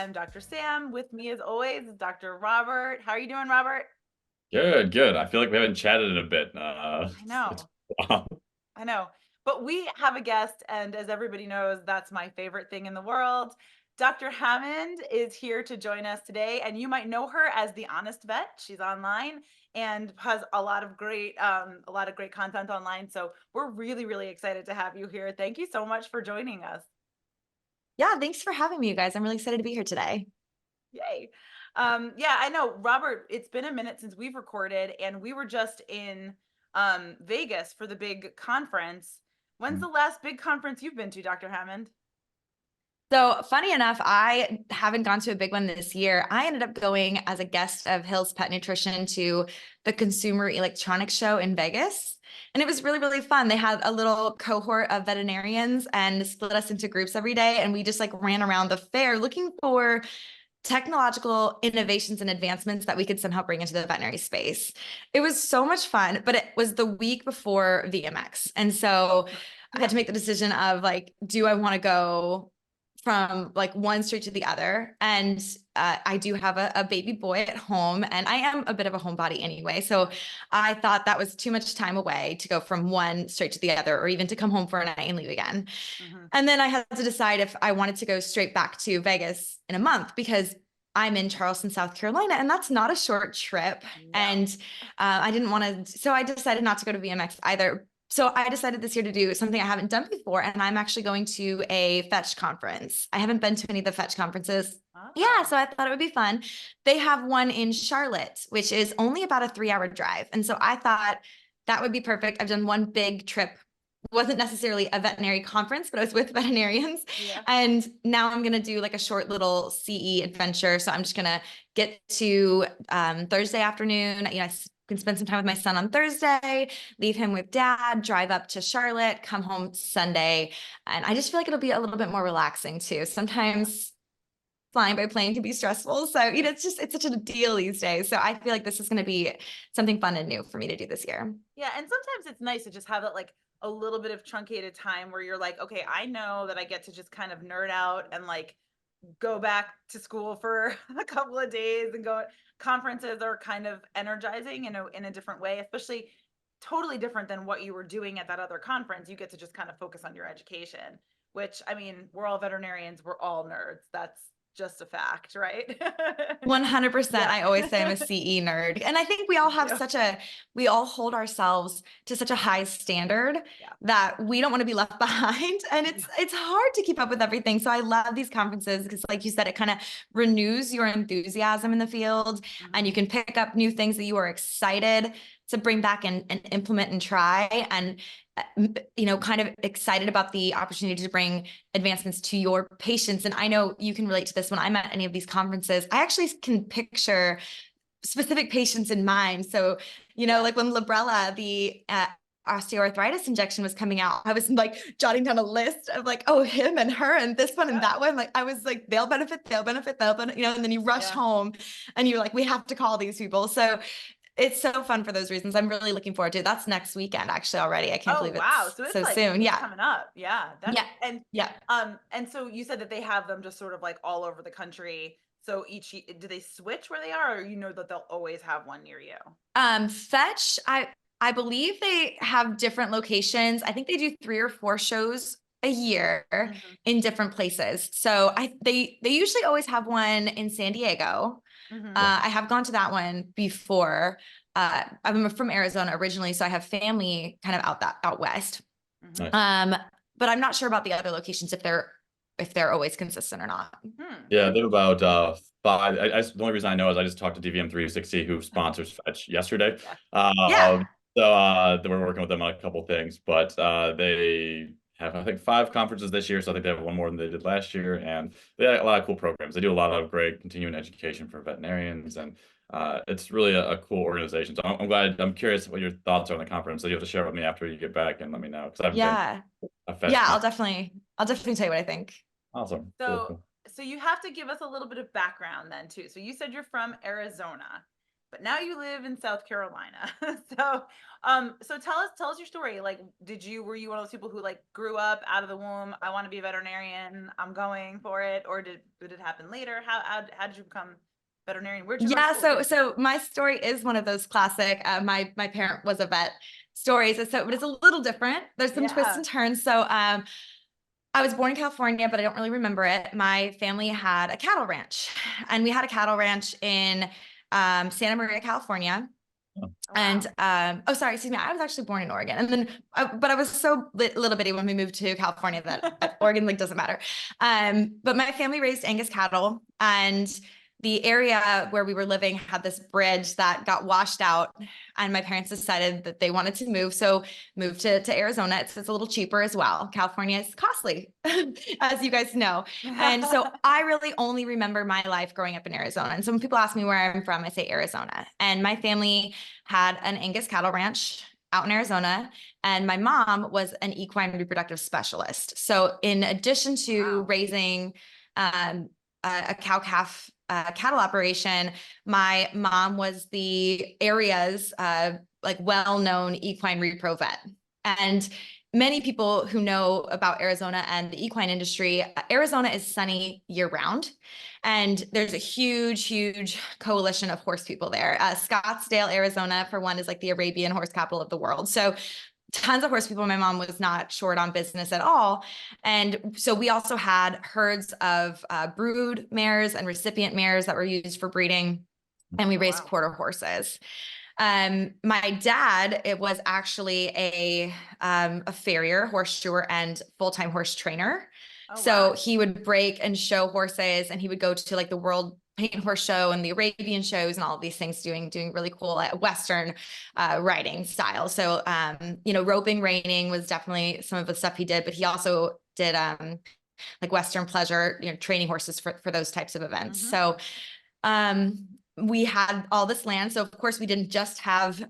am Dr. Sam. With me, as always, is Dr. Robert. How are you doing, Robert? Good, good. I feel like we haven't chatted in a bit. I It's know, wow. I know. But we have a guest, and as everybody knows, that's my favorite thing in the world. Dr. Hammond is here to join us today, and you might know her as the Honest Vet. She's online and has a lot of great content online. So we're really, really excited to have you here. Thank you so much for joining us. Yeah, thanks for having me, you guys. I'm really excited to be here today. Yay. Yeah, I know, Robert, it's been a minute since we've recorded, and we were just in Vegas for the big conference. When's the last big conference you've been to, Dr. Hammond? So, funny enough, I haven't gone to a big one this year. I ended up going as a guest of Hill's Pet Nutrition to the Consumer Electronics Show in Vegas. And it was really, really fun. They had a little cohort of veterinarians and split us into groups every day. And we just like ran around the fair looking for technological innovations and advancements that we could somehow bring into the veterinary space. It was so much fun, but it was the week before VMX. And so I had to make the decision of like, do I want to go from like one street to the other? And I do have a baby boy at home, and I am a bit of a homebody anyway. So I thought that was too much time away to go from one straight to the other, or even to come home for a night and leave again. Mm-hmm. And then I had to decide if I wanted to go straight back to Vegas in a month, because I'm in Charleston, South Carolina, and that's not a short trip. No. And I didn't want to, so I decided not to go to VMX either. So I decided this year to do something I haven't done before, and I'm actually going to a Fetch conference. I haven't been to any of the Fetch conferences. Oh. Yeah, so I thought it would be fun. They have one in Charlotte, which is only about a 3-hour drive. And so I thought that would be perfect. I've done one big trip. It wasn't necessarily a veterinary conference, but I was with veterinarians. Yeah. And now I'm going to do like a short little CE adventure. So I'm just going to get to Thursday afternoon. I can spend some time with my son on Thursday, leave him with dad, drive up to Charlotte, come home Sunday. And I just feel like it'll be a little bit more relaxing too. Sometimes flying by plane can be stressful. So, it's such a deal these days. So I feel like this is going to be something fun and new for me to do this year. Yeah, and sometimes it's nice to just have that like a little bit of truncated time where you're like, okay, I know that I get to just kind of nerd out and like go back to school for a couple of days and go. Conferences are kind of energizing in a different way, especially totally different than what you were doing at that other conference. You get to just kind of focus on your education, which, I mean, we're all veterinarians, we're all nerds. That's just a fact, right? 100%. Yeah. I always say I'm a CE nerd. And I think we all have Yeah. we all hold ourselves to such a high standard Yeah. that we don't want to be left behind. And it's hard to keep up with everything. So I love these conferences because, like you said, it kind of renews your enthusiasm in the field, and you Mhm. can pick up new things that you are excited to bring back and implement and try. And kind of excited about the opportunity to bring advancements to your patients. And I know you can relate to this. When I'm at any of these conferences, I actually can picture specific patients in mind. So, Yeah. like when Librela, the osteoarthritis injection was coming out, I was like jotting down a list of like, oh, him and her and this one and that one. Like I was like, they'll benefit, and then you rush Yeah. home and you're like, we have to call these people. So it's so fun for those reasons. I'm really looking forward to it. That's next weekend, actually, already. I can't Oh, believe wow. it's So it's so like soon. it's Yeah. coming up. Yeah. That Yeah. Yeah. and so you said that they have them just sort of like all over the country. So do they switch where they are, or that they'll always have one near you? Fetch, I believe they have different locations. I think they do 3 or 4 shows a year Mm-hmm. in different places. So they usually always have one in San Diego. Mm-hmm. I have gone to that one before. I'm from Arizona originally, so I have family kind of out west. Mm-hmm. Nice. But I'm not sure about the other locations if they're always consistent or not. Hmm. Yeah, they have about 5. The only reason I know is I just talked to DVM 360, who sponsors Fetch yesterday. Yeah. Yeah. We're working with them on a couple things, but they have, I think, 5 conferences this year. So I think they have one more than they did last year, and they have a lot of cool programs. They do a lot of great continuing education for veterinarians, and it's really a cool organization. So I'm glad. I'm curious what your thoughts are on the conference. So you have to share it with me after you get back and let me know, because I've been Yeah. a Fetch Yeah, conference. I'll definitely tell you what I think. Awesome. Cool, So cool. so you have to give us a little bit of background then too. So you said you're from Arizona, but now you live in South Carolina. So tell us your story. Like, were you one of those people who like grew up out of the womb? I want to be a veterinarian. I'm going for it. Or did it happen later? How did you become veterinarian? Where'd you go to Yeah, school? so my story is one of those classic, my parent was a vet stories. So but it's a little different. There's some twists Yeah. and turns. So I was born in California, but I don't really remember it. My family had a cattle ranch, and we had a cattle ranch in Santa Maria, California. Oh, And wow. oh, sorry, excuse me. I was actually born in Oregon, and then but I was so little bitty when we moved to California that Oregon like doesn't matter. But my family raised Angus cattle, and the area where we were living had this bridge that got washed out, and my parents decided that they wanted to move, so moved to Arizona. It's a little cheaper as well. California is costly, as you guys know. And so I really only remember my life growing up in Arizona. And so when people ask me where I'm from, I say Arizona. And my family had an Angus cattle ranch out in Arizona, and my mom was an equine reproductive specialist. So in addition to Wow. raising a cow-calf cattle operation, my mom was the area's like well-known equine repro vet. And many people who know about Arizona and the equine industry, Arizona is sunny year round. And there's a huge coalition of horse people there. Scottsdale, Arizona, for one, is like the Arabian horse capital of the world. So tons of horse people. My mom was not short on business at all. And so we also had herds of brood mares and recipient mares that were used for breeding. And we Oh, raised wow. quarter horses. My dad, it was actually a farrier, horse shoer, and full-time horse trainer. Oh, So wow. he would break and show horses, and he would go to like the World Paint Horse Show and the Arabian shows and all of these things, doing really cool Western riding style. So roping, reining was definitely some of the stuff he did, but he also did like Western pleasure, training horses for those types of events. Mm-hmm. So we had all this land. So of course we didn't just have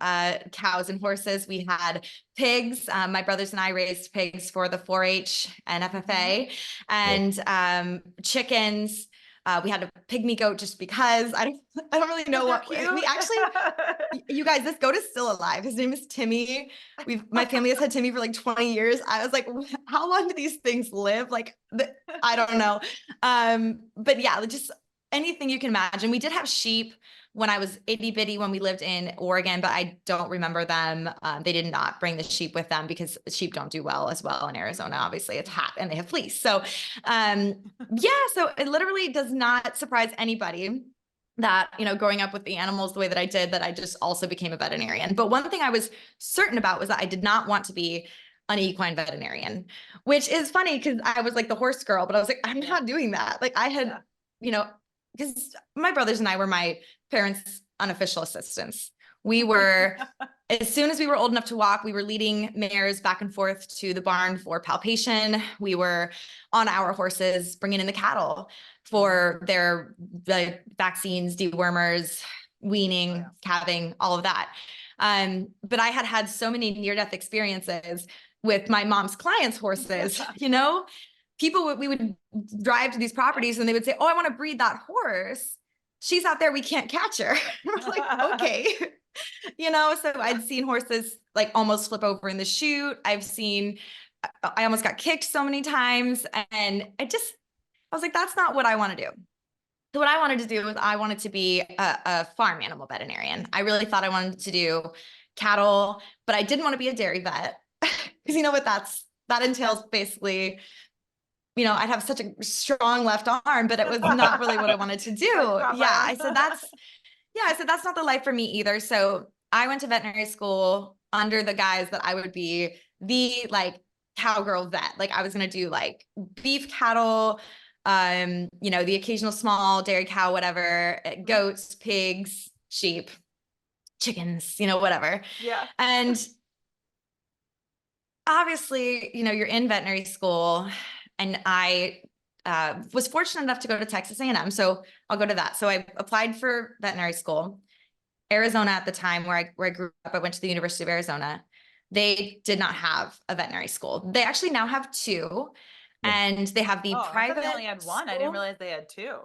cows and horses. We had pigs. My brothers and I raised pigs for the 4-H and FFA, and chickens. We had a pygmy goat just because I don't really know what Cute. we actually, you guys, this goat is still alive. His name is Timmy. My family has had Timmy for like 20 years. I was like, how long do these things live? Like, I don't know. But yeah, just anything you can imagine. We did have sheep when I was itty bitty when we lived in Oregon, but I don't remember them. They did not bring the sheep with them because sheep don't do well as well in Arizona. Obviously, it's hot and they have fleece. So so it literally does not surprise anybody that, growing up with the animals the way that I did, that I just also became a veterinarian. But one thing I was certain about was that I did not want to be an equine veterinarian, which is funny because I was like the horse girl, but I was like, I'm not doing that. Like I had, because my brothers and I were my parents' unofficial assistants. We were, as soon as we were old enough to walk, we were leading mares back and forth to the barn for palpation. We were on our horses, bringing in the cattle for the vaccines, dewormers, weaning, calving, all of that. But I had so many near-death experiences with my mom's clients' horses, we would drive to these properties and they would say, oh, I want to breed that horse. She's out there. We can't catch her. We're like, okay. So I'd seen horses like almost flip over in the chute. I almost got kicked so many times. And I was like, that's not what I want to do. So what I wanted to do was I wanted to be a farm animal veterinarian. I really thought I wanted to do cattle, but I didn't want to be a dairy vet because you know what that entails basically. I'd have such a strong left arm, but it was not really what I wanted to do. Yeah. I said, that's not the life for me either. So I went to veterinary school under the guise that I would be the like cowgirl vet. Like I was going to do like beef cattle, the occasional small dairy cow, whatever, goats, pigs, sheep, chickens, whatever. Yeah. And obviously, you're in veterinary school. And I was fortunate enough to go to Texas A&M. So I'll go to that. So I applied for veterinary school. Arizona at the time where I grew up, I went to the University of Arizona. They did not have a veterinary school. They actually now have two. And they have the I thought private they only had one. I didn't realize they had two.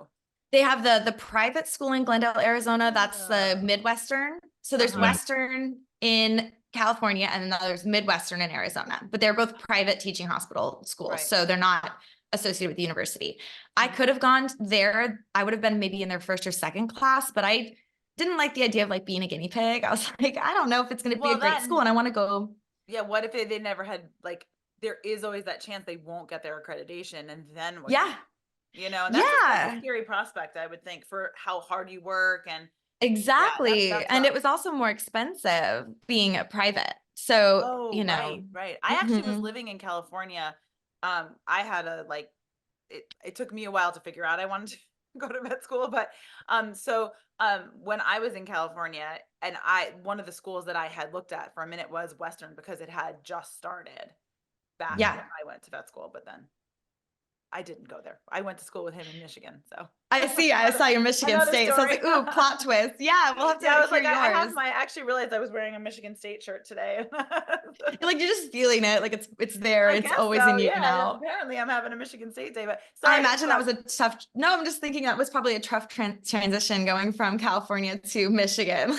They have the private school in Glendale, Arizona. That's the Oh. Midwestern. So there's Uh-huh. Western in California, and then there's Midwestern in Arizona. But they're both private teaching hospital schools, Right. so they're not associated with the university. I Mhm. could have gone there. I would have been maybe in their first or second class, but I didn't like the idea of like being a guinea pig. I was like, I don't know if it's going to be Well, a great that school, and I want to go. yeah, what if they never had like there is always that chance they won't get their accreditation and then what do Yeah, and that's a yeah. scary prospect, I would think, for how hard you work and yeah, Exactly. that's And it rough. was also more expensive being a private. So, Oh, right, right. I actually was mhm. living in California. I had a like it took me a while to figure out I wanted to go to med school, but when I was in California and one of the schools that I had looked at for a minute was Western because it had just started back Yeah, when I went to vet school, but then I didn't go there. I went to school with him in Michigan, so I see. I saw your Michigan another State. So I was story. like, ooh, plot twist. Yeah, we'll have to Yeah, I was hear like, I have yours. I actually realized I was wearing a Michigan State shirt today. You're like, you're just feeling it. Like it's there. I It's guess always so. in you Yeah. now. Apparently, I'm having a Michigan State day. But I sorry to imagine that was interrupt. a tough, no, I'm just thinking that was probably a tough transition going from California to Michigan.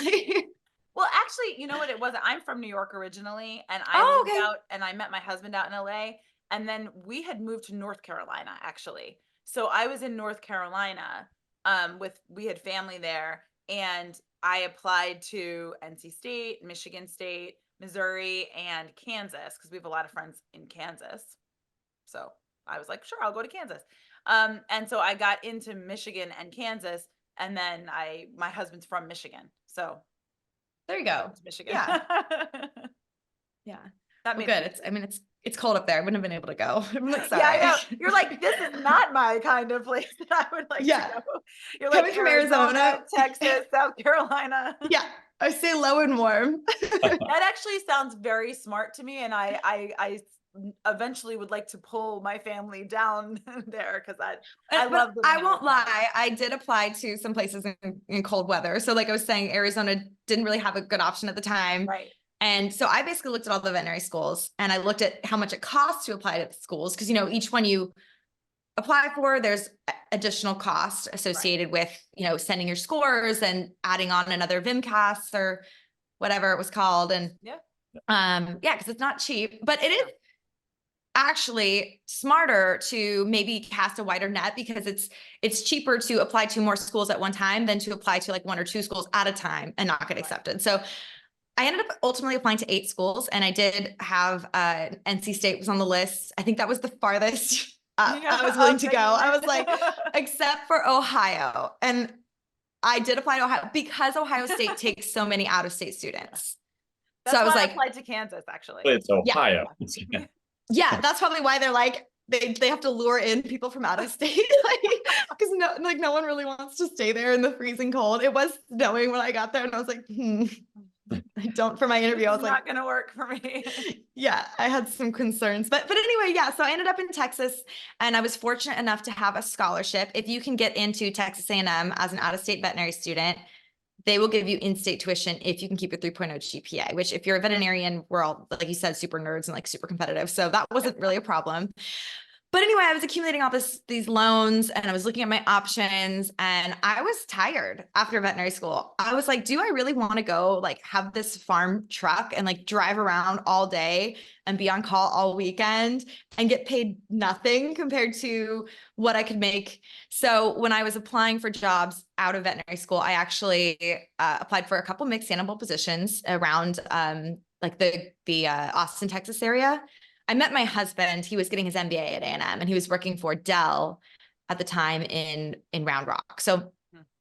Well, actually, you know what it was? I'm from New York originally, and I Oh, lived okay. out and I met my husband out in LA. And then we had moved to North Carolina, actually. So I was in North Carolina, we had family there, and I applied to NC State, Michigan State, Missouri, and Kansas, because we have a lot of friends in Kansas. So I was like, sure, I'll go to Kansas. And so I got into Michigan and Kansas, and then my husband's from Michigan. So There you I go. went to Michigan. Yeah. Yeah. That Well, made it good. easy. I mean, it's cold up there. I wouldn't have been able to go. I'm like, Yeah, I sorry. know. You're like, this is not my kind of place that I would like to Yeah. go. You're like Coming from Arizona, Arizona. Texas, South Carolina. Yeah. I stay low and warm. That actually sounds very smart to me, and I eventually would like to pull my family down there because I love But living I in the won't snow. lie. I did apply to some places in cold weather. So like I was saying, Arizona didn't really have a good option at the time. Right. And so I basically looked at all the veterinary schools and I looked at how much it costs to apply to the schools. Cause each one you apply for, there's additional cost associated with, sending your scores and adding on another VMCAS or whatever it was called. And Yeah. yeah, cause it's not cheap, but it is actually smarter to maybe cast a wider net because it's cheaper to apply to more schools at one time than to apply to like one or two schools at a time and not get accepted. So I ended up ultimately applying to 8 schools, and I did have NC State was on the list. I think that was the farthest I was willing to go. I was like, except for Ohio. And I did apply to Ohio because Ohio State takes so many out-of-state students. That's so I was why I like, applied to Kansas, actually. It's Ohio. yeah, that's probably why they're like, they have to lure in people from out of state, because no one really wants to stay there in the freezing cold. It was snowing when I got there, and I was like, I don't for my interview. I was like, not gonna work for me. yeah, I had some concerns, but anyway, yeah. So I ended up in Texas, and I was fortunate enough to have a scholarship. If you can get into Texas A&M as an out-of-state veterinary student, they will give you in-state tuition if you can keep your 3.0 GPA, which if you're a veterinarian, we're all, like you said, super nerds and like super competitive. So that wasn't really a problem. But anyway, I was accumulating all these loans and I was looking at my options, and I was tired after veterinary school. I was like, do I really want to go like have this farm truck and like drive around all day and be on call all weekend and get paid nothing compared to what I could make? So when I was applying for jobs out of veterinary school, I actually applied for a couple mixed animal positions around like the Austin, Texas area. I met my husband. He was getting his MBA at A&M, and he was working for Dell at the time in Round Rock. So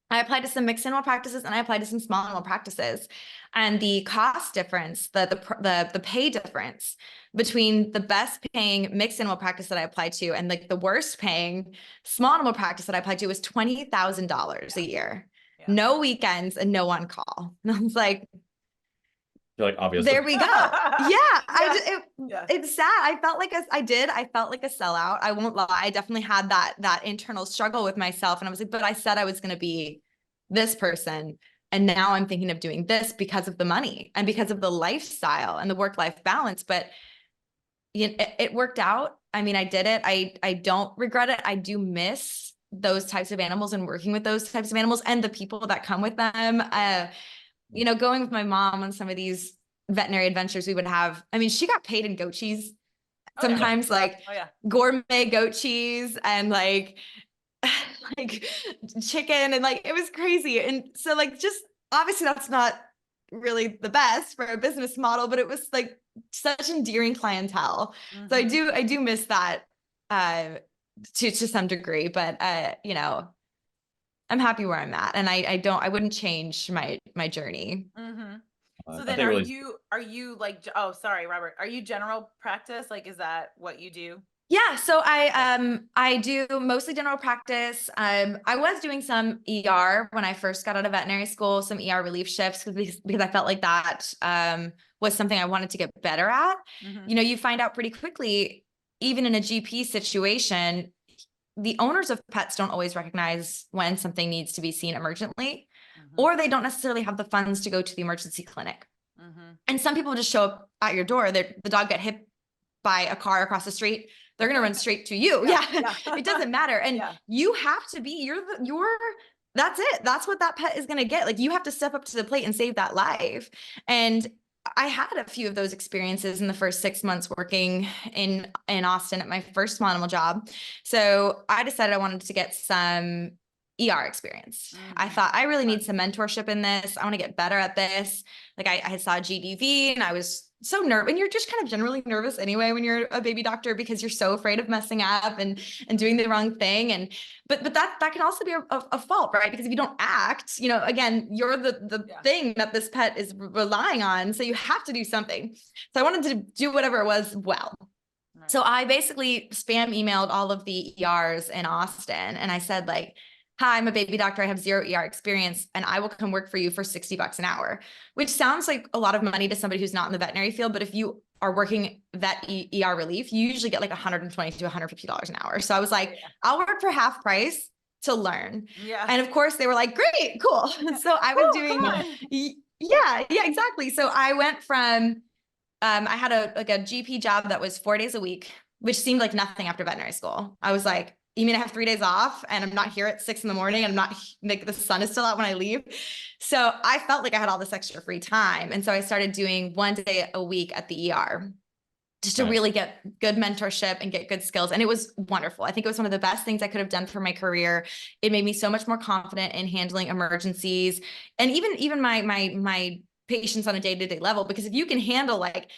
I applied to some mixed animal practices and I applied to some small animal practices. And the cost difference, the pay difference between the best paying mixed animal practice that I applied to and like the worst paying small animal practice that I applied to was $20,000 a year. Yeah. No weekends and no on call. And I was like, like, obviously. There we go. Yeah, it's sad. I felt like I felt like a sellout. I won't lie. I definitely had that internal struggle with myself. And I was like, but I said I was going to be this person. And now I'm thinking of doing this because of the money and because of the lifestyle and the work-life balance. But it worked out. I mean, I did it. I don't regret it. I do miss those types of animals and working with those types of animals and the people that come with them. You know, going with my mom on some of these veterinary adventures we would have. I mean, she got paid in goat cheese. Oh, yeah. Sometimes like Oh yeah. gourmet goat cheese and like like chicken and like it was crazy. And so like just obviously that's not really the best for a business model, but it was like such endearing clientele. So I do miss that to some degree, but you know, I'm happy where I'm at and I wouldn't change my journey. So I then think really are you like, oh, sorry, Robert, are you general practice? Like, is that what you do? Yeah, so I do mostly general practice. I was doing some ER when I first got out of veterinary school, some ER relief shifts because I felt like that was something I wanted to get better at. You know, you find out pretty quickly, even in a GP situation, the owners of pets don't always recognize when something needs to be seen emergently, or they don't necessarily have the funds to go to the emergency clinic. And some people just show up at your door. The dog got hit by a car across the street. They're going to run straight to you. Yeah. It doesn't matter. And you have to be, that's it. That's what that pet is going to get. Like you have to step up to the plate and save that life. And I had a few of those experiences in the first 6 months working in Austin at my first small animal job. So I decided I wanted to get some ER experience. I thought I really need some mentorship in this. I want to get better at this. Like I saw GDV and I was so nervous, and you're just kind of generally nervous anyway when you're a baby doctor because you're so afraid of messing up and doing the wrong thing. And but that can also be a fault, right? Because if you don't act, you know, again, you're the thing that this pet is relying on. So you have to do something. So I wanted to do whatever it was well. So I basically spam emailed all of the ERs in Austin and I said like, hi, I'm a baby doctor. I have 0 ER experience and I will come work for you for $60 an hour, which sounds like a lot of money to somebody who's not in the veterinary field. But if you are working vet ER relief, you usually get like $120 to $150 an hour. So I was like, I'll work for half price to learn. And of course they were like, great, cool. So I was doing, yeah, exactly. So I went from, I had a GP job that was 4 days a week, which seemed like nothing after veterinary school. I was like, you mean I have 3 days off and I'm not here at 6 a.m. and I'm not like the sun is still out when I leave. So I felt like I had all this extra free time. And so I started doing 1 day a week at the ER just to really get good mentorship and get good skills. And it was wonderful. I think it was one of the best things I could have done for my career. It made me so much more confident in handling emergencies and even my patients on a day-to-day level, because if you can handle like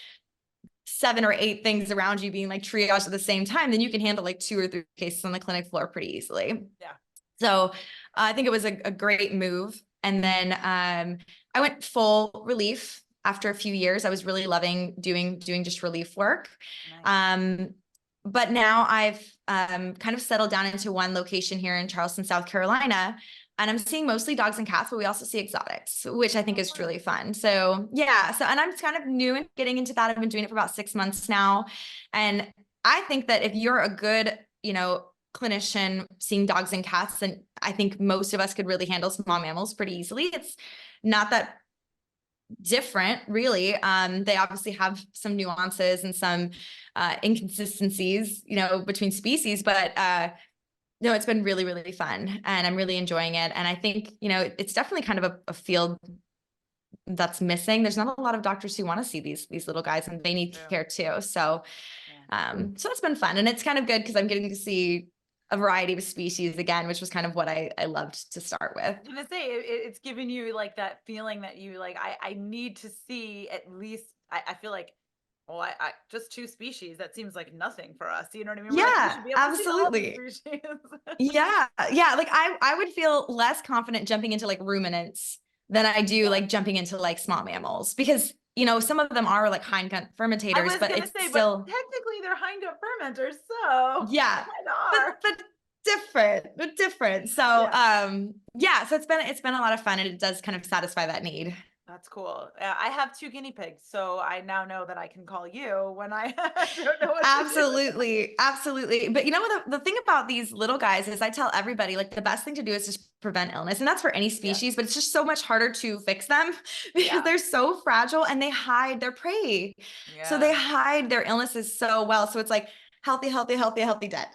7 or 8 things around you being like triage at the same time, then you can handle like 2 or 3 cases on the clinic floor pretty easily. So I think it was a great move. And then I went full relief after a few years. I was really loving doing just relief work. But now I've kind of settled down into one location here in Charleston, South Carolina. And I'm seeing mostly dogs and cats, but we also see exotics, which I think is really fun. So yeah, and I'm kind of new and getting into that. I've been doing it for about 6 months now. And I think that if you're a good, you know, clinician seeing dogs and cats, then I think most of us could really handle small mammals pretty easily. It's not that different, really. They obviously have some nuances and some inconsistencies, you know, between species, but no, it's been really, really fun and I'm really enjoying it. And I think, you know, it's definitely kind of a field that's missing. There's not a lot of doctors who want to see these little guys and they need care too. So, so it's been fun and it's kind of good because I'm getting to see a variety of species again, which was kind of what I loved to start with. I was gonna say it's giving you like that feeling that you like, I need to see at least, I feel like, well, I just 2 species. That seems like nothing for us. You know what I mean? Yeah, Like, absolutely. Yeah. Like I would feel less confident jumping into like ruminants than I do like jumping into like small mammals because, you know, some of them are like hindgut fermentators, but it's still but technically they're hindgut fermenters. So yeah, but different. So so it's been a lot of fun and it does kind of satisfy that need. That's cool. I have 2 guinea pigs, so I now know that I can call you when I don't know what Absolutely. But you know what, the thing about these little guys is I tell everybody, like the best thing to do is just prevent illness. And that's for any species, but it's just so much harder to fix them because they're so fragile and they hide their prey. So they hide their illnesses so well. So it's like healthy, dead.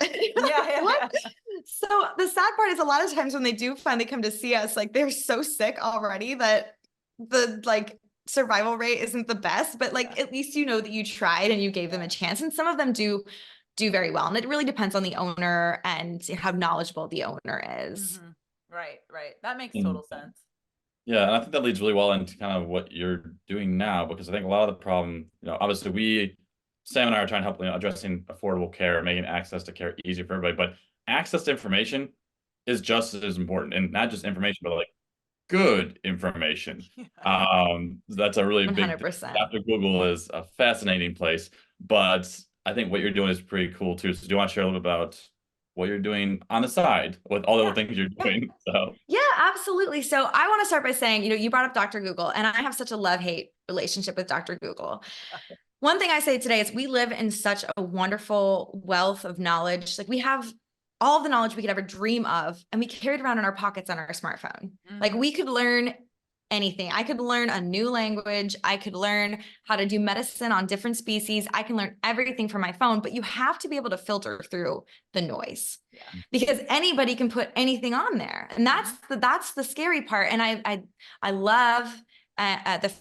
So the sad part is a lot of times when they do finally come to see us, like they're so sick already that the like survival rate isn't the best, but like at least you know that you tried and you gave them a chance. And some of them do very well. And it really depends on the owner and how knowledgeable the owner is. Right, right. That makes Mm. total sense. Yeah, and I think that leads really well into kind of what you're doing now, because I think a lot of the problem, obviously Sam and I are trying to help, addressing affordable care, making access to care easier for everybody, but access to information is just as important, and not just information, but like good information. That's a really big, 100%. after Google is a fascinating place, but I think what you're doing is pretty cool too. So do you want to share a little bit about what you're doing on the side with all the other things you're doing? So Yeah, absolutely. So I want to start by saying, you brought up Dr. Google, and I have such a love-hate relationship with Dr. Google. One thing I say today is we live in such a wonderful wealth of knowledge. Like we have all the knowledge we could ever dream of, and we carry it around in our pockets on our smartphone. Like we could learn anything. I could learn a new language. I could learn how to do medicine on different species. I can learn everything from my phone, but you have to be able to filter through the noise because anybody can put anything on there. And that's the scary part. And I love the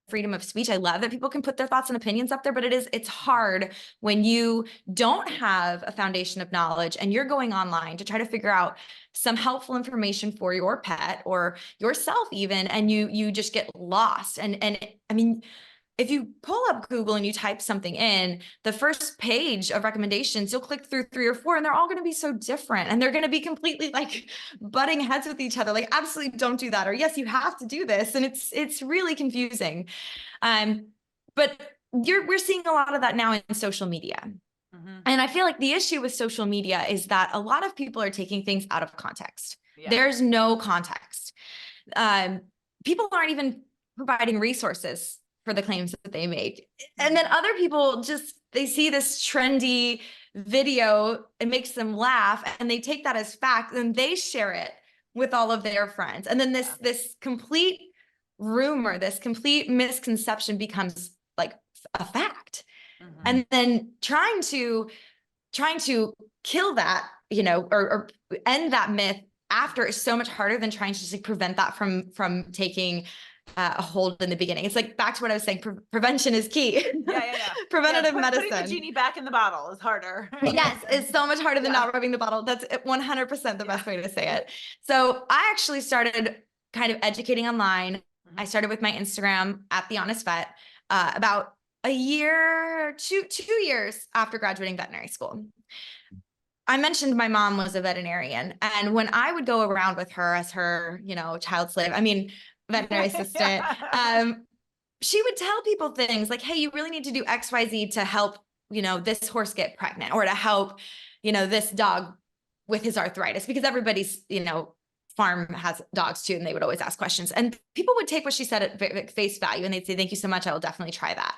freedom of speech. I love that people can put their thoughts and opinions up there, but it's hard when you don't have a foundation of knowledge and you're going online to try to figure out some helpful information for your pet or yourself even, and you just get lost. And I mean, if you pull up Google and you type something in, the first page of recommendations, you'll click through 3 or 4 and they're all going to be so different. And they're going to be completely like butting heads with each other. Like, absolutely don't do that. Or yes, you have to do this. And it's really confusing. But we're seeing a lot of that now in social media. And I feel like the issue with social media is that a lot of people are taking things out of context. There's no context. People aren't even providing resources for the claims that they make. And then other people they see this trendy video, it makes them laugh and they take that as fact and they share it with all of their friends. And then this complete rumor, this complete misconception becomes like a fact. And then trying to kill that, or end that myth after is so much harder than trying to just like prevent that from taking a hold in the beginning. It's like back to what I was saying, prevention is key. Preventative medicine. Putting the genie back in the bottle is harder. Yes, it's so much harder than not rubbing the bottle. That's 100% the best way to say it. So I actually started kind of educating online. I started with my Instagram at The Honest Vet about a year, 2 years after graduating veterinary school. I mentioned my mom was a veterinarian, and when I would go around with her as her, child slave, veterinary assistant, she would tell people things like, hey, you really need to do XYZ to help, this horse get pregnant, or to help, this dog with his arthritis, because everybody's, farm has dogs too, and they would always ask questions. And people would take what she said at face value, and they'd say, thank you so much, I will definitely try that.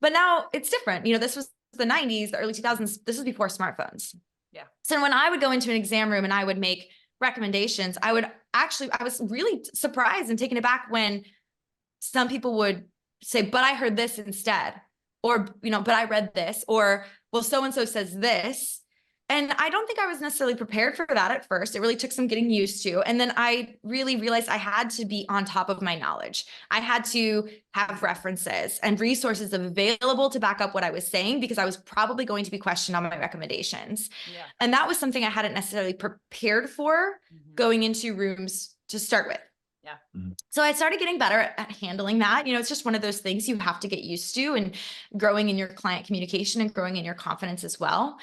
But now it's different. This was the 90s, the early 2000s. This was before smartphones. So when I would go into an exam room and I would make recommendations, I was really surprised and taken aback when some people would say, but I heard this instead, or, but I read this, or, well, so-and-so says this. And I don't think I was necessarily prepared for that at first. It really took some getting used to. And then I really realized I had to be on top of my knowledge. I had to have references and resources available to back up what I was saying, because I was probably going to be questioned on my recommendations. And that was something I hadn't necessarily prepared for going into rooms to start with. So I started getting better at handling that. It's just one of those things you have to get used to, and growing in your client communication and growing in your confidence as well.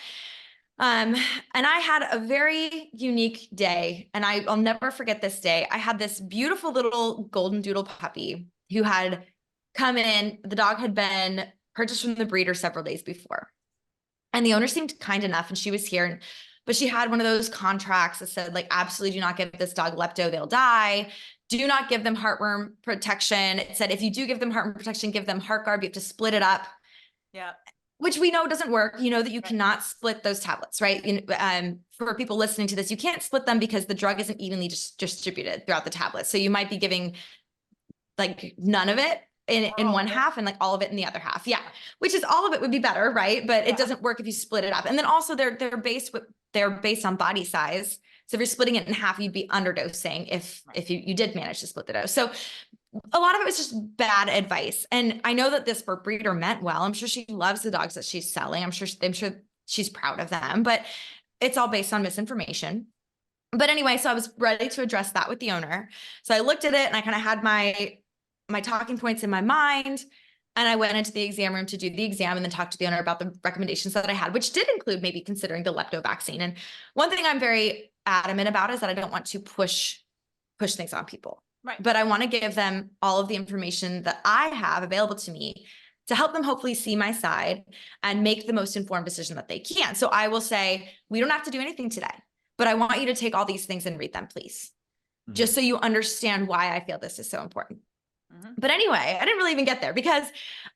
And I had a very unique day, and I'll never forget this day. I had this beautiful little golden doodle puppy who had come in. The dog had been purchased from the breeder several days before, and the owner seemed kind enough, and she was here, but she had one of those contracts that said, like, absolutely do not give this dog lepto, they'll die. Do not give them heartworm protection. It said, if you do give them heartworm protection, give them heart guard. You have to split it up. Which we know doesn't work. You know that you cannot split those tablets, right? For people listening to this, you can't split them because the drug isn't evenly distributed throughout the tablets. So you might be giving like none of it in one half and like all of it in the other half. Yeah. Which is all of it would be better, right? But it doesn't work if you split it up. And then also they're based on body size. So if you're splitting it in half, you'd be underdosing if you did manage to split the dose. So a lot of it was just bad advice. And I know that this breeder meant well. I'm sure she loves the dogs that she's selling. I'm sure she's proud of them, but it's all based on misinformation. But anyway, so I was ready to address that with the owner. So I looked at it and I kind of had my talking points in my mind. And I went into the exam room to do the exam and then talked to the owner about the recommendations that I had, which did include maybe considering the lepto vaccine. And one thing I'm very adamant about is that I don't want to push things on people. Right. But I want to give them all of the information that I have available to me to help them hopefully see my side and make the most informed decision that they can. So I will say, we don't have to do anything today, but I want you to take all these things and read them, please. Mm-hmm. Just so you understand why I feel this is so important. Mm-hmm. But anyway, I didn't really even get there because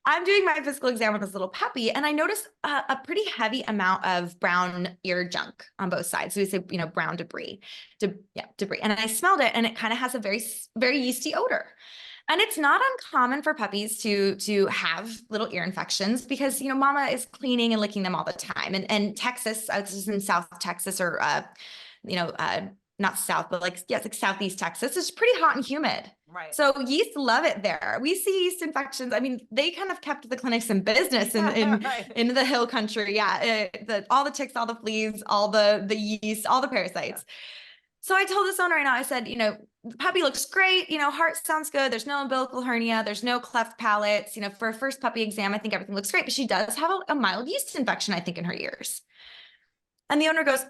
I'm doing my physical exam with this little puppy and I noticed a pretty heavy amount of brown ear junk on both sides. So we say, brown debris. Debris. And I smelled it and it kind of has a very, very yeasty odor. And it's not uncommon for puppies to have little ear infections because, mama is cleaning and licking them all the time. And Texas, I was in South Texas or, not South, but like Southeast Texas, it's pretty hot and humid. Right. So yeast love it there. We see yeast infections. I mean, they kind of kept the clinics in business in the hill country. Yeah. All the ticks, all the fleas, all the yeast, all the parasites. Yeah. So I told this owner right now, I said, the puppy looks great. Heart sounds good. There's no umbilical hernia. There's no cleft palates. For a first puppy exam, I think everything looks great, but she does have a mild yeast infection, I think, in her ears. And the owner goes,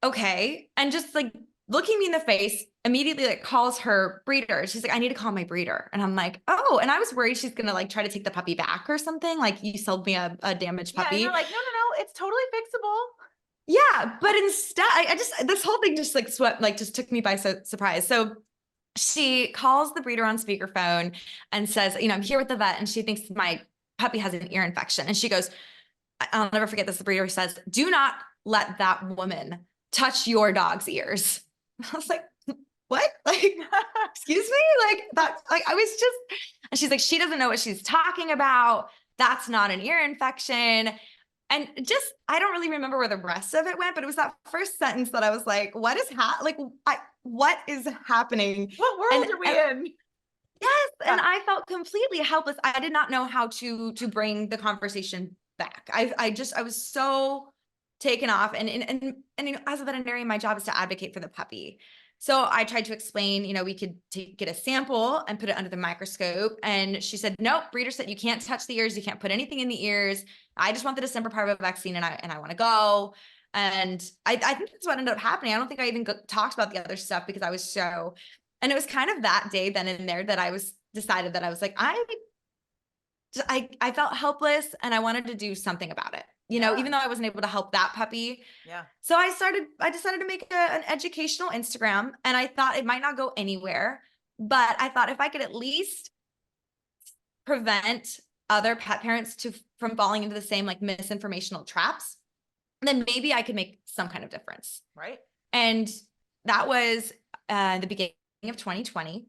okay. And just like looking me in the face, immediately like calls her breeder. She's like, I need to call my breeder. And I'm like, oh, and I was worried she's going to like try to take the puppy back or something. Like you sold me a damaged puppy. Yeah, and you're like, no, it's totally fixable. Yeah. But instead this whole thing just like just took me by surprise. So she calls the breeder on speakerphone and says, I'm here with the vet and she thinks my puppy has an ear infection. And she goes, I'll never forget this. The breeder says, do not let that woman touch your dog's ears. I was like, what? Like, excuse me? Like that, like I was just, and she's like, she doesn't know what she's talking about. That's not an ear infection. And just, I don't really remember where the rest of it went, but it was that first sentence that I was like, what is what is happening? What world are we in? Yes. And I felt completely helpless. I did not know how to bring the conversation back. I was so taken off. And as a veterinarian, my job is to advocate for the puppy. So I tried to explain, we could get a sample and put it under the microscope. And she said, nope, breeder said you can't touch the ears. You can't put anything in the ears. I just want the December parvo vaccine and I want to go. And I think that's what ended up happening. I don't think I even talked about the other stuff because I was and it was kind of that day then and there that I decided that I was like, I felt helpless and I wanted to do something about it. Even though I wasn't able to help that puppy. Yeah. So I decided to make an educational Instagram and I thought it might not go anywhere, but I thought if I could at least prevent other pet parents from falling into the same like misinformational traps, then maybe I could make some kind of difference. Right. And that was the beginning of 2020.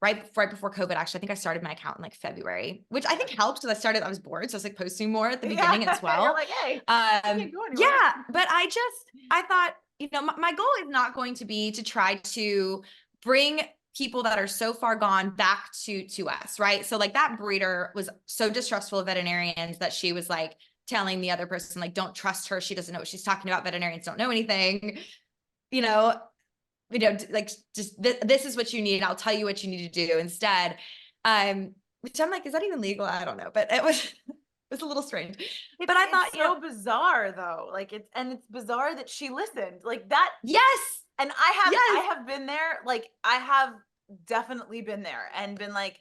Right before COVID, actually, I think I started my account in like February, which I think helped because I was bored. So I was like posting more at the beginning as well. You're like, hey, yeah. But I thought, my goal is not going to be to try to bring people that are so far gone back to us. Right. So like that breeder was so distrustful of veterinarians that she was like telling the other person, like, don't trust her. She doesn't know what she's talking about. Veterinarians don't know anything, like just this is what you need. I'll tell you what you need to do instead. Which I'm like, is that even legal? I don't know, but it was a little strange. But I thought, it's so bizarre though. Like it's bizarre that she listened like that. Yes. And I have been there. Like I have definitely been there and been like,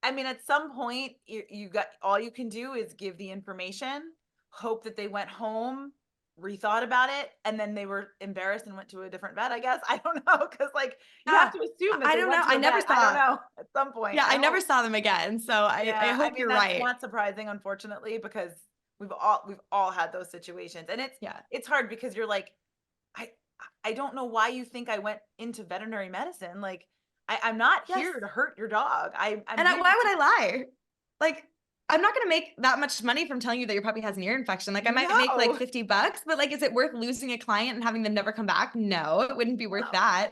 I mean, at some point you got, all you can do is give the information, hope that they went home, rethought about it, and then they were embarrassed and went to a different vet, I guess. I don't know, because like you have to assume that I don't know. I never saw. I don't know. At some point, yeah, I never saw them again. So I hope you're right. Not surprising, unfortunately, because we've all had those situations, and it's hard because you're like, I don't know why you think I went into veterinary medicine. Like I'm not Yes. here to hurt your dog. I'm And here why to would I lie? Like, I'm not gonna make that much money from telling you that your puppy has an ear infection. Like, I might make like No. $50, but like, is it worth losing a client and having them never come back? No, it wouldn't be worth No. that.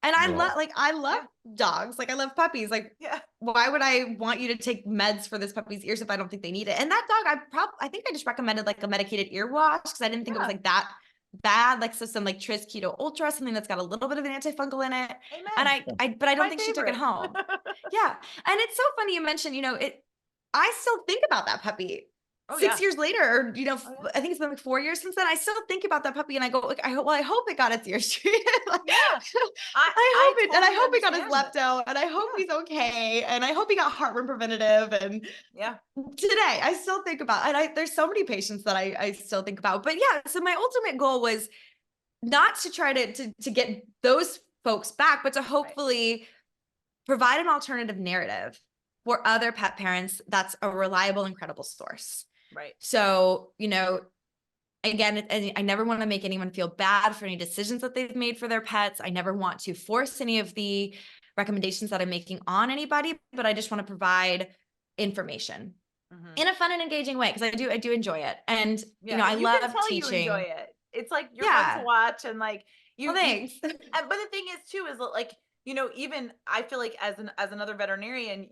And I No. love dogs. Like, I love puppies. Like, Yeah. why would I want you to take meds for this puppy's ears if I don't think they need it? And that dog, I think I just recommended like a medicated ear wash because I didn't think it was like that bad. Like, so some like Tris Keto Ultra, something that's got a little bit of an antifungal in it. And Amen. but I don't My think she took it favorite. home. Yeah. And it's so funny you mentioned, I still think about that puppy. Oh, 6 yeah. years later, or Oh, yeah. I think it's been like 4 years since then. I still think about that puppy and I go, like, I hope it got its ears treated. Like, Yeah. I hope it, and I totally hope he got his understand. lepto, and I hope Yeah. he's okay, and I hope he got heartburn preventative. And Yeah. today, I still think about, and there's so many patients that I still think about. But yeah, so my ultimate goal was not to try to get those folks back, but to hopefully provide an alternative narrative for other pet parents that's a reliable and credible source. Right. So, again, I never want to make anyone feel bad for any decisions that they've made for their pets. I never want to force any of the recommendations that I'm making on anybody, but I just want to provide information in a fun and engaging way because I do enjoy it. And Yeah. I You can love tell teaching. you enjoy it. It's like you're fun to watch, and like Well, thanks. but the thing is too is that, like, even I feel like as another veterinarian,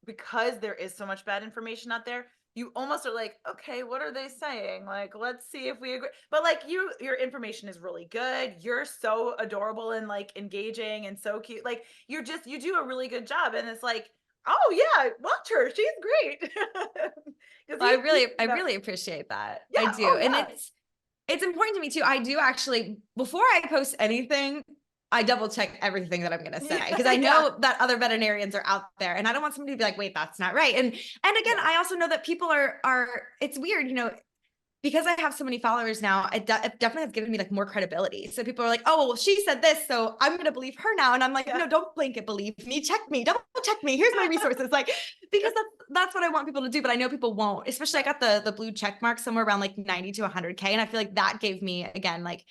because there is so much bad information out there, you almost are like, okay, what are they saying? Like, let's see if we agree. But like, your information is really good. You're so adorable and like engaging and so cute. Like, you do a really good job, and it's like, oh yeah, watch her, she's great. Because Well, I really appreciate that. I yeah, do. oh And yeah, it's important to me too. I do actually, before I post anything, I double check everything that I'm going to say because I know that other veterinarians are out there, and I don't want somebody to be like, wait, that's not right. And again, Yeah. I also know that people are it's weird, because I have so many followers now, it definitely has given me like more credibility. So people are like, oh, well, she said this, so I'm going to believe her now. And I'm like, no, don't blanket believe me. Check me, double check me. Here's my resources. Like, because that's what I want people to do, but I know people won't, especially I got the blue check mark somewhere around like 90 to 100K. And I feel like that gave me, again, like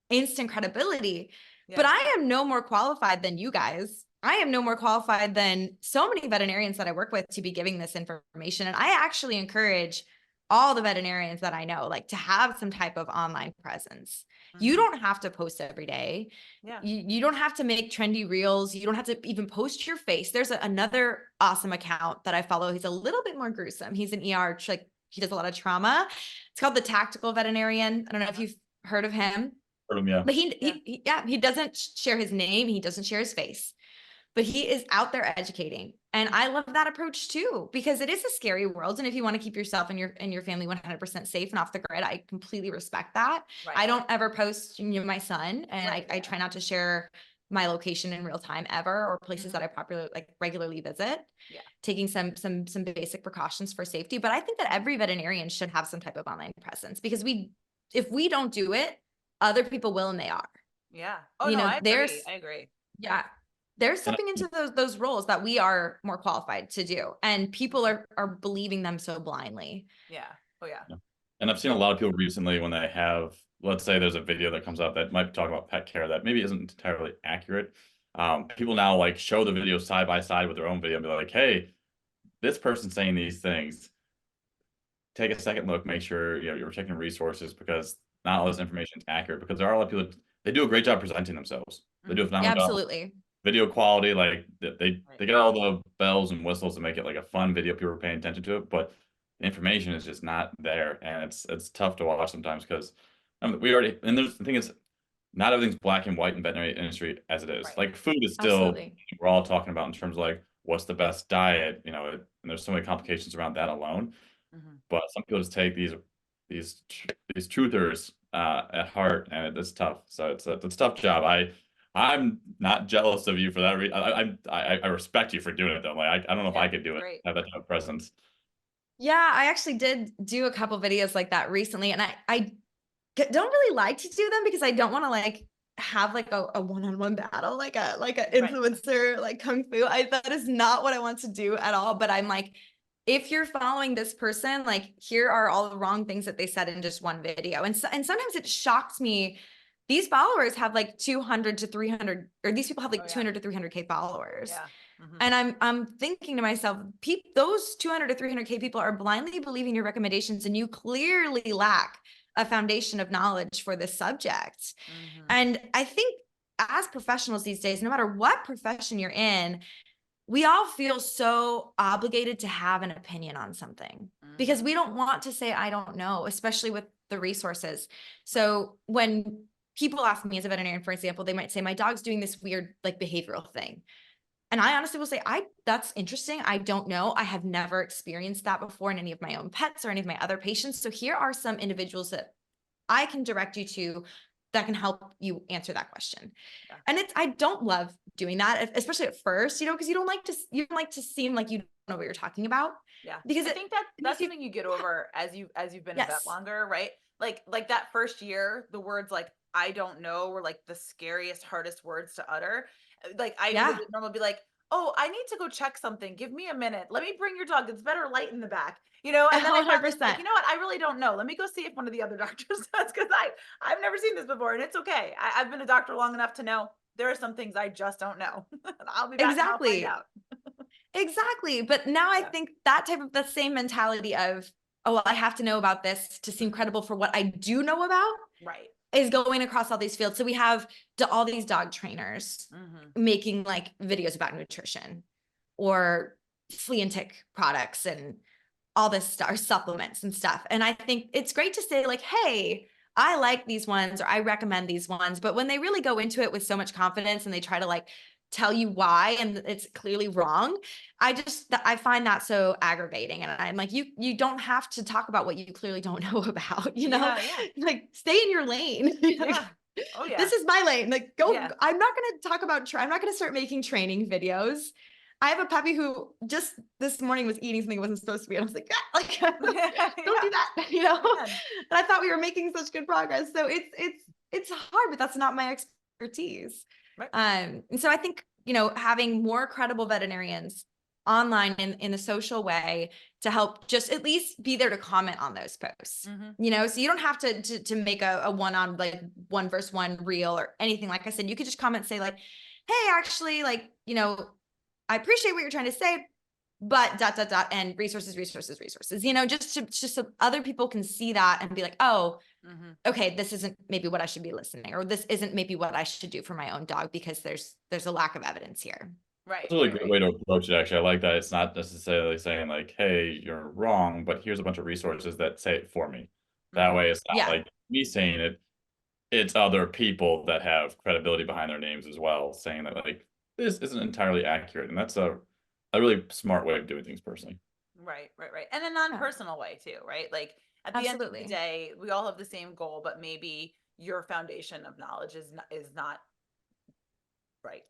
instant credibility. But I am no more qualified than you guys. I am no more qualified than so many veterinarians that I work with to be giving this information. And I actually encourage all the veterinarians that I know, like, to have some type of online presence. You don't have to post every day. Yeah. You don't have to make trendy reels. You don't have to even post your face. There's another awesome account that I follow. He's a little bit more gruesome. He's an ER, like he does a lot of trauma. It's called The Tactical Veterinarian. I don't know if you've heard of him. Yeah. But he doesn't share his name. He doesn't share his face, but he is out there educating. And I love that approach too, because it is a scary world. And if you want to keep yourself and your family 100% safe and off the grid, I completely respect that. Right. I don't ever post my son, and I try not to share my location in real time ever, or places that I regularly visit. Yeah. Taking some basic precautions for safety. But I think that every veterinarian should have some type of online presence, because if we don't do it, other people will, and they are. Yeah. Oh, no, I agree. Yeah. They're stepping into those roles that we are more qualified to do. And people are believing them so blindly. Yeah. Oh, yeah. And I've seen a lot of people recently when they have, let's say there's a video that comes up that might talk about pet care that maybe isn't entirely accurate. People now like show the video side by side with their own video and be like, hey, this person's saying these things. Take a second look, make sure you're checking resources, because not all this information is accurate, because there are a lot of people, they do a great job presenting themselves. They do a phenomenal job. Absolutely. Video quality, like they get all the bells and whistles to make it like a fun video. People are paying attention to it, but the information is just not there, and it's tough to watch sometimes, because the thing is, not everything's black and white in veterinary industry as it is. Right. Like food is still, we're all talking about in terms of like what's the best diet, and there's so many complications around that alone. But some people just take these truthers at heart, and it's tough. So it's a tough job. I'm not jealous of you for that reason. I respect you for doing it though. Like I don't know if I could do it, have that type of presence. Yeah, I actually did do a couple videos like that recently, and I don't really like to do them because I don't want to like have like a one-on-one battle, like a influencer, like kung fu. That is not what I want to do at all. But I'm like, if you're following this person, like, here are all the wrong things that they said in just one video. And sometimes it shocks me these followers have like 200 to 300, or these people have like Oh, yeah. 200 to 300K followers. Yeah. Mhm. And I'm thinking to myself, those 200 to 300K people are blindly believing your recommendations, and you clearly lack a foundation of knowledge for this subject. Mhm. And I think as professionals these days, no matter what profession you're in, we all feel so obligated to have an opinion on something because Mhm. we don't want to say, I don't know, especially with the resources. So when people ask me as a veterinarian, for example, they might say, my dog's doing this weird like behavioral thing. And I honestly will say, that's interesting. I don't know. I have never experienced that before in any of my own pets or any of my other patients. So here are some individuals that I can direct you to that can help you answer that question. Yeah. And I don't love doing that, especially at first, because you don't like to seem like you don't know what you're talking about. Yeah. Because I think that's makes you- something you get over as you've been a vet yes. longer, right? Like that first year, the words like I don't know were like the scariest, hardest words to utter. Like I Yeah. would normally be like, "Oh, I need to go check something. Give me a minute. Let me bring your dog. It's better light in the back." And then I finally was like, 100%. you know what? I really don't know. Let me go see if one of the other doctors does, because I've never seen this before, and it's okay. I've been a doctor long enough to know there are some things I just don't know. I'll be back and I'll find Exactly. out. Exactly. But now I Yeah. think that type of the same mentality of, oh, well, I have to know about this to seem credible for what I do know about Right. is going across all these fields. So we have all these dog trainers Mm-hmm. making like videos about nutrition or flea and tick products and all this stuff, or supplements and stuff. And I think it's great to say like, hey, I like these ones or I recommend these ones. But when they really go into it with so much confidence and they try to like tell you why and it's clearly wrong, I find that so aggravating. And I'm like, you don't have to talk about what you clearly don't know about, Yeah, yeah. like stay in your lane. Like, Yeah. Oh yeah. this is my lane. Like go, Yeah. I'm not going to talk about, I'm not going to start making training videos. I have a puppy who just this morning was eating something it wasn't supposed to be. And I was like, ah, like don't do that, Again. And I thought we were making such good progress. So it's hard, but that's not my expertise. Right. And so I think, having more credible veterinarians online in the social way to help just at least be there to comment on those posts. Mm-hmm. So you don't have to make a one-on like 1-versus-1 reel or anything. Like I said, you could just comment, say like, hey, actually, like, I appreciate what you're trying to say, but ... and resources, just so other people can see that and be like, oh, Mm-hmm. okay, this isn't maybe what I should be listening, or this isn't maybe what I should do for my own dog because there's a lack of evidence here. Right. That's a really Right. good way to approach it, actually. I like that. It's not necessarily saying like, hey, you're wrong, but here's a bunch of resources that say it for me. That Mm-hmm. way it's not Yeah. like me saying it, it's other people that have credibility behind their names as well, saying that like this isn't entirely accurate. And that's a really smart way of doing things personally. Right. Right. And a non-personal way too, right? Like at the end of the Absolutely. day, we all have the same goal, but maybe your foundation of knowledge is not right.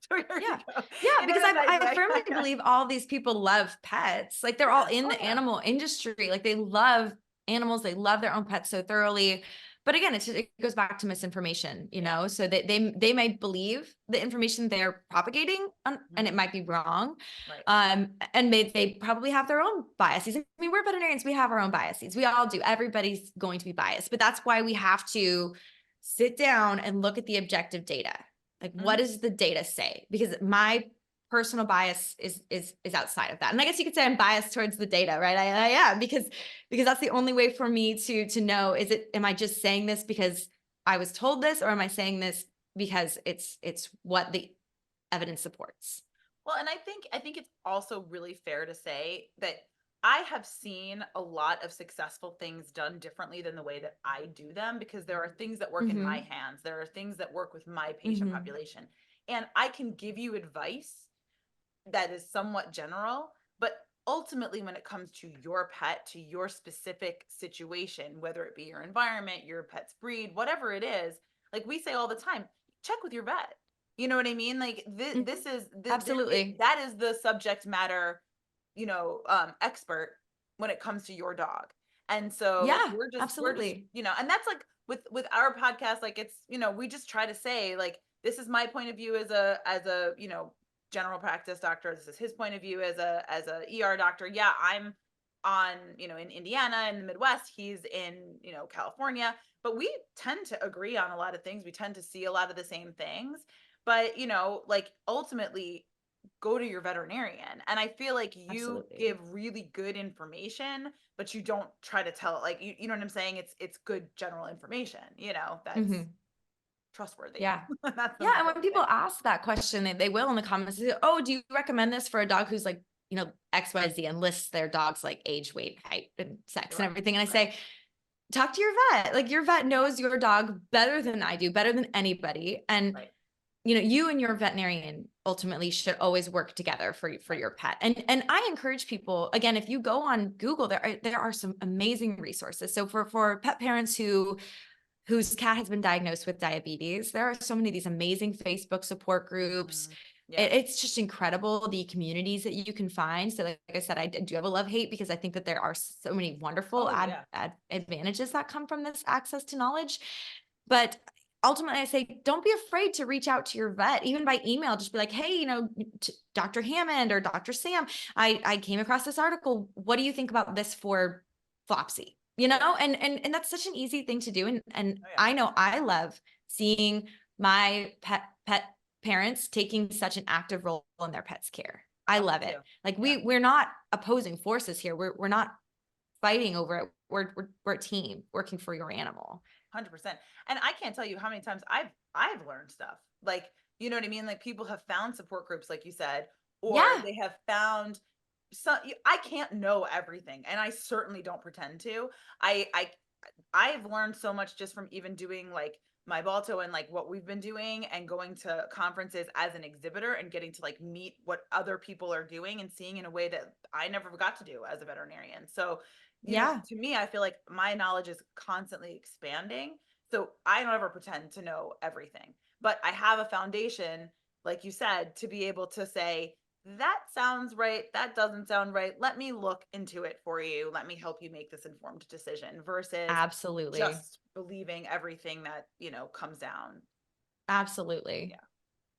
So here you Yeah. go. Yeah, In because a nice I way. firmly believe all these people love pets. Like they're all in Oh, the yeah. animal industry. Like they love animals. They love their own pets so thoroughly. But again, it goes back to misinformation, Yeah. So that they might believe the information they're propagating and it Mhm. might be wrong. Right. And they probably have their own biases. I mean, we're veterinarians. We have our own biases. We all do. Everybody's going to be biased, but that's why we have to sit down and look at the objective data. Like, what does the data say? Because my personal bias is outside of that. And I guess you could say I'm biased towards the data, right? I am because that's the only way for me to know, am I just saying this because I was told this, or am I saying this because it's what the evidence supports? Well, and I think it's also really fair to say that I have seen a lot of successful things done differently than the way that I do them, because there are things that work in my hands. There are things that work with my patient population. And I can give you advice that is somewhat general, but ultimately when it comes to your pet, to your specific situation, whether it be your environment, your pet's breed, whatever it is, like we say all the time, check with your vet. You know what I mean? Like this is Absolutely. that is the subject matter, expert when it comes to your dog. And so like Yeah, we're just absolutely. and that's like with our podcast, like it's, we just try to say like this is my point of view as a general practice doctor. This is his point of view as a ER doctor. Yeah, I'm on, in Indiana, in the Midwest, he's in, California, but we tend to agree on a lot of things. We tend to see a lot of the same things, but, like ultimately go to your veterinarian. And I feel like you Absolutely. give really good information, but you don't try to tell it, like, you know what I'm saying? It's good general information, that's Mhm. trustworthy. Yeah. That's the Yeah. And when important people thing. ask that question, they will in the comments say, oh, do you recommend this for a dog who's like, XYZ, and lists their dog's like age, weight, height, and sex and Right. everything. And I say, talk to your vet. Like your vet knows your dog better than I do, better than anybody. And Right. you and your veterinarian ultimately should always work together for your pet. And I encourage people, again, if you go on Google, there are some amazing resources. So for pet parents whose cat has been diagnosed with diabetes, there are so many of these amazing Facebook support groups. Mhm. Yeah. It's just incredible, the communities that you can find. So like I said, I do have a love-hate because I think that there are so many wonderful Oh, yeah. advantages that come from this access to knowledge. But ultimately I say, don't be afraid to reach out to your vet, even by email. Just be like, hey, Dr. Hammond or Dr. Sam, I came across this article. What do you think about this for Flopsy? Yeah. And that's such an easy thing to do. And Oh, yeah. I know I love seeing my pet parents taking such an active role in their pet's care. I Oh, me love it. too. Like Yeah. we're not opposing forces here. We're not fighting over it. We're a team working for your animal. 100%. And I can't tell you how many times I've learned stuff. Like, you know what I mean? Like people have found support groups, like you said, or Yeah. they have found I can't know everything, and I certainly don't pretend to. I've learned so much just from even doing like myBalto and like what we've been doing and going to conferences as an exhibitor and getting to like meet what other people are doing and seeing in a way that I never got to do as a veterinarian. So, Yeah. to me, I feel like my knowledge is constantly expanding. So I don't ever pretend to know everything, but I have a foundation, like you said, to be able to say, that sounds right. That doesn't sound right. Let me look into it for you. Let me help you make this informed decision versus Absolutely. just believing everything that, comes down. Absolutely. Yeah.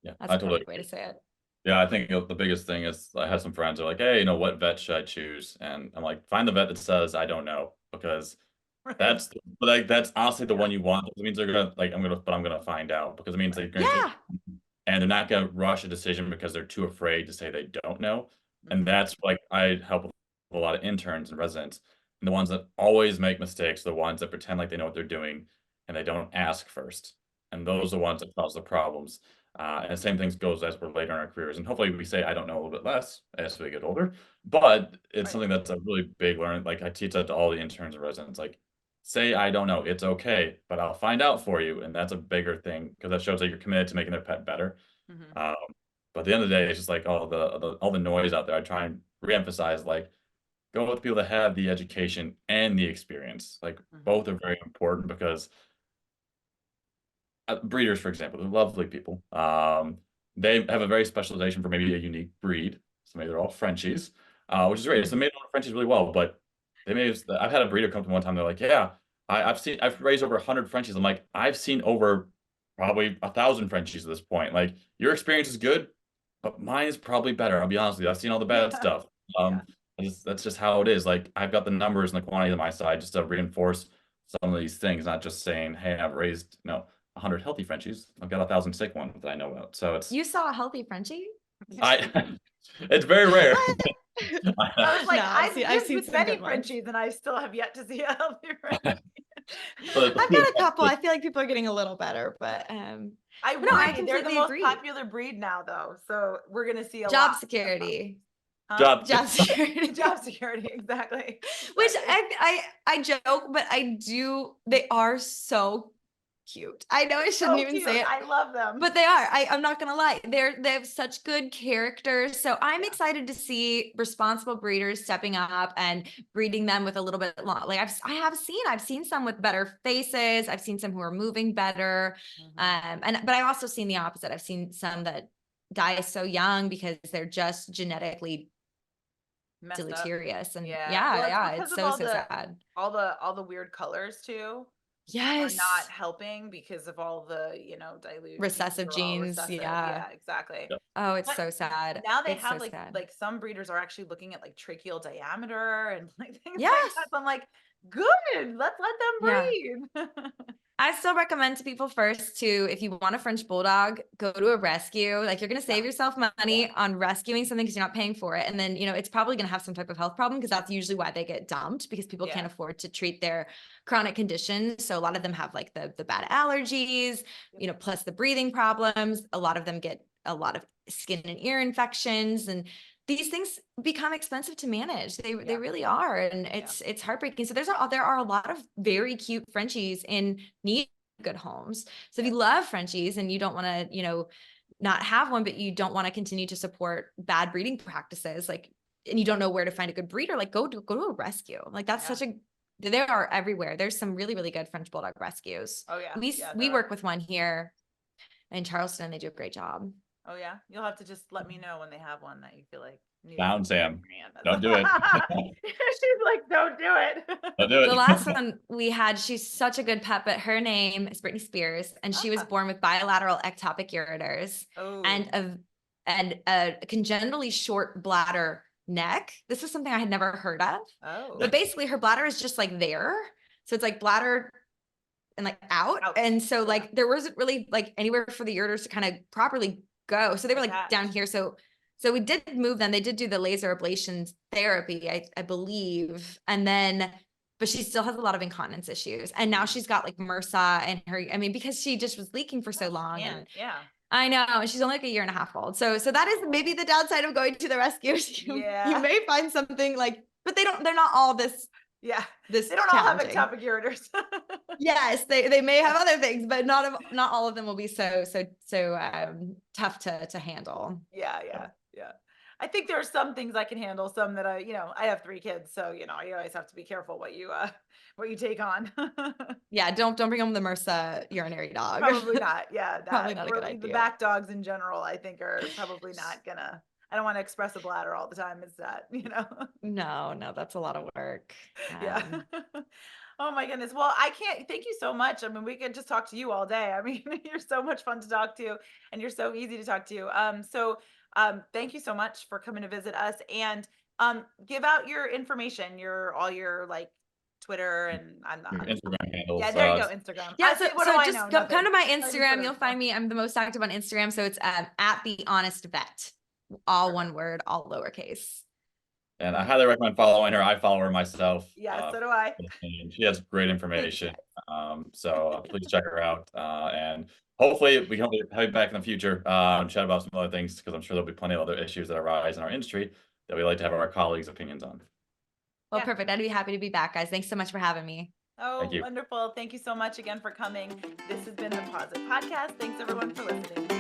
Yeah, That's I a totally perfect way to say it. Yeah, I think the biggest thing is I have some friends who are like, "Hey, what vet should I choose?" And I'm like, "Find the vet that says I don't know," because Right. that's honestly the Yeah. one you want. It means they're gonna like I'm gonna find out because it means Right. they're going to Yeah. and they're not gonna rush a decision because they're too afraid to say they don't know. And Mhm. that's like I help with a lot of interns and residents. And the ones that always make mistakes, the ones that pretend like they know what they're doing and they don't ask first. And those are the ones that cause the problems. And the same things goes as we're later in our careers. And hopefully we say I don't know a little bit less as we get older. But it's Right. something that's a really big learn. Like I teach that to all the interns and residents. Like say I don't know, it's okay, but I'll find out for you. And that's a bigger thing because that shows that you're committed to making their pet better. Mhm. Um, but at the end of the day, it's just like all the noise out there. I try and reemphasize like go with people that have the education and the experience. Like Mhm. both are very important because breeders, for example, they're lovely people. They have a very specialization for maybe a unique breed. So maybe they're all Frenchies, which is great. So they made Frenchies really well, but I've had a breeder come to me one time. They're like, "Yeah, I've raised over 100 Frenchies." I'm like, "I've seen over probably 1,000 Frenchies at this point. Like your experience is good, but mine is probably better. I'll be honest with you. I've seen all the bad Yeah. stuff. Yeah. That's just how it is. Like I've got the numbers and the quantity on my side just to reinforce some of these things, not just saying, "Hey, I've raised 100 healthy Frenchies. I've got 1,000 sick ones that I know about." So You saw a healthy Frenchie? I it's very rare. What? I was like, No, I've I've lived seen with some many good ones. Frenchies and I still have yet to see a healthy Frenchie. I've got a couple. I feel like people are getting a little better, but I no, I worry they're the completely most agree. popular breed now, though. So we're gonna see a Job lot. security. Huh? Job. Job security. Job security, exactly. Which Exactly. I joke, but they are so cute. I know I shouldn't So even cute. say it, I love them. but they are. I'm not gonna lie. They have such good characters. So I'm Yeah. excited to see responsible breeders stepping up and breeding them with a little bit long. Like I've seen some with better faces. I've seen some who are moving better. Mhm. But I've also seen the opposite. I've seen some that die so young because they're just genetically Messed up. deleterious. And Yeah. Well, it's yeah, because it's of so sad. all the weird colors too. Yes. not helping because of all the, dilute Recessive genes are all genes, recessive. yeah. Exactly. Yep. Oh, it's But so sad. now they It's have so like sad. some breeders are actually looking at like tracheal diameter and like things like Yes. that. So I'm like, good, let's let Yeah. them breed. I still recommend to people first to, if you want a French bulldog, go to a rescue. Like, you're going to save yourself money on rescuing something because you're not paying for it. And then, it's probably going to have some type of health problem, because that's usually why they get dumped, because people can't afford to treat their chronic conditions. So a lot of them have like the bad allergies, plus the breathing problems. A lot of them get a lot of skin and ear infections, and these things become expensive to manage. They really are. And it's heartbreaking. So there are a lot of very cute Frenchies in need of good homes. So if you love Frenchies and you don't want to, not have one, but you don't want to continue to support bad breeding practices, like, and you don't know where to find a good breeder, like go to a rescue. Like, that's they are everywhere. There's some really, really good French bulldog rescues. Oh yeah. We work with one here in Charleston, and they do a great job. Oh yeah. You'll have to just let me know when they have one that you feel like Down, Sam. Don't do it. She's like, don't do it. Don't do it. The last one we had, she's such a good pet, but her name is Britney Spears, and she was born with bilateral ectopic ureters and a congenitally short bladder neck. This is something I had never heard of. But basically her bladder is just like there. So it's like bladder and like out. And so like there wasn't really like anywhere for the ureters to kind of properly go. So they were like down here. So we did move them. They did do the laser ablation therapy, I believe. And then, but she still has a lot of incontinence issues. And now she's got like MRSA and because she just was leaking for so long. And I know. And she's only like 1.5 years old. So that is maybe the downside of going to the rescue. You may find something like, but they're not all this. Yeah. They don't all have ectopic ureters. Yes, they may have other things, but not all of them will be so tough to handle. Yeah. I think there are some things I can handle, some that I have 3 kids, so you always have to be careful what you take on. Yeah, don't bring home the MRSA urinary dog. Probably not. Yeah, probably not a good idea. The back dogs in general, I think, are probably not gonna. I don't want to express a bladder all the time. Is that No, that's a lot of work. Yeah. Oh my goodness. Well, I can't thank you so much. I mean, we could just talk to you all day. I mean, you're so much fun to talk to, and you're so easy to talk to. Thank you so much for coming to visit us, and give out your information, all your like Twitter and Your Instagram handles. Yeah, there you go, Instagram. Yeah, so just come to my Instagram. You'll find me. I'm the most active on Instagram, so it's at The Honest Vet, all one word, all lowercase. And I highly recommend following her. I follow her myself. Yeah, so do I. She has great information. So please check her out. And hopefully we can have you back in the future and chat about some other things, because I'm sure there'll be plenty of other issues that arise in our industry that we like to have our colleagues' opinions on. Well, perfect. I'd be happy to be back, guys. Thanks so much for having me. Oh, wonderful. Thank you so much again for coming. This has been the Posit Podcast. Thanks everyone for listening.